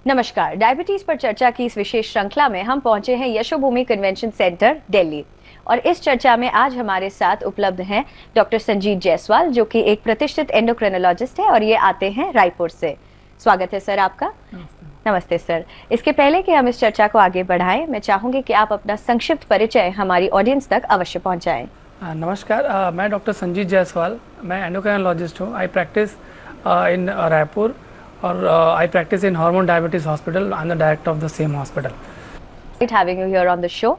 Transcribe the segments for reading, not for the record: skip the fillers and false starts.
नमस्कार। डायबिटीज पर चर्चा की इस विशेष श्रृंखला में हम पहुंचे हैं यशोभूमि कन्वेंशन सेंटर दिल्ली और इस चर्चा में आज हमारे साथ उपलब्ध हैं डॉक्टर संजीत जायसवाल, जो कि एक प्रतिष्ठित एंडोक्रिनोलॉजिस्ट है और ये आते हैं रायपुर से। स्वागत है सर आपका। नमस्ते सर। इसके पहले कि हम इस चर्चा को आगे बढ़ाएं, मैं चाहूंगी कि आप अपना संक्षिप्त परिचय हमारी ऑडियंस तक अवश्य पहुंचाएं। नमस्कार, मैं डॉक्टर संजीत जायसवाल, मैं एंडोक्रिनोलॉजिस्ट हूँ। आई प्रैक्टिस इन रायपुर और I practice in hormone diabetes hospital. I am the director of the same hospital. Great having you here on the show.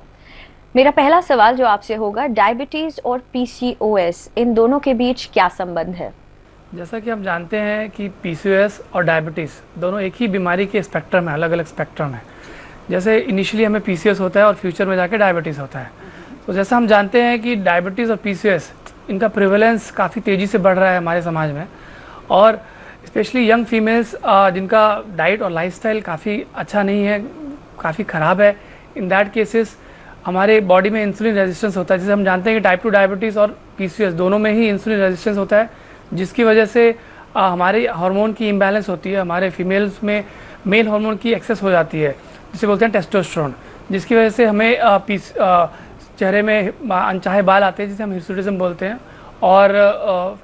मेरा पहला सवाल जो आपसे होगा, डायबिटीज और पीसीओएस, इन दोनों के बीच क्या संबंध है? जैसा कि हम जानते हैं कि पीसीओएस और डायबिटीज़ दोनों एक ही बीमारी के स्पेक्ट्रम है, अलग अलग स्पेक्ट्रम है। जैसे इनिशियली हमें पीसीओएस होता है और फ्यूचर में जाके डायबिटीज़ होता है। तो जैसा हम जानते हैं कि डायबिटीज़ और पीसीओएस, इनका प्रिवेलेंस काफ़ी तेज़ी से बढ़ रहा है हमारे समाज में, और स्पेशली यंग फीमेल्स जिनका डाइट और लाइफस्टाइल काफ़ी अच्छा नहीं है, काफ़ी ख़राब है। इन दैट केसेस हमारे बॉडी में इंसुलिन रेजिस्टेंस होता है। जैसे हम जानते हैं कि टाइप 2 डायबिटीज़ और पीसीओएस दोनों में ही इंसुलिन रेजिस्टेंस होता है, जिसकी वजह से हमारे हार्मोन की इम्बैलेंस होती है। हमारे फीमेल्स में मेल हार्मोन की एक्सेस हो जाती है, जिसे बोलते हैं टेस्टोस्टेरोन, जिसकी वजह से हमें चेहरे में अनचाहे बाल आते हैं, जिसे हम हिर्सुटिज्म बोलते हैं, और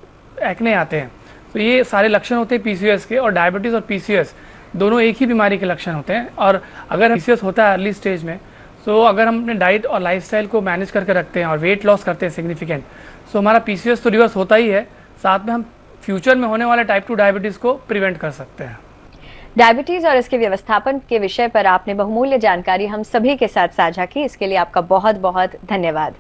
एक्ने आते हैं। तो ये सारे लक्षण होते हैं पीसीओएस के। और डायबिटीज़ और पीसीओएस दोनों एक ही बीमारी के लक्षण होते हैं। और अगर पीसीओएस होता है अर्ली स्टेज में, तो अगर हम अपने डाइट और लाइफस्टाइल को मैनेज करके रखते हैं और वेट लॉस करते हैं सिग्निफिकेंट, तो हमारा पीसीओएस तो रिवर्स होता ही है, साथ में हम फ्यूचर में होने वाले टाइप 2 डायबिटीज़ को प्रिवेंट कर सकते हैं। डायबिटीज और इसके व्यवस्थापन के विषय पर आपने बहुमूल्य जानकारी हम सभी के साथ साझा की, इसके लिए आपका बहुत बहुत धन्यवाद।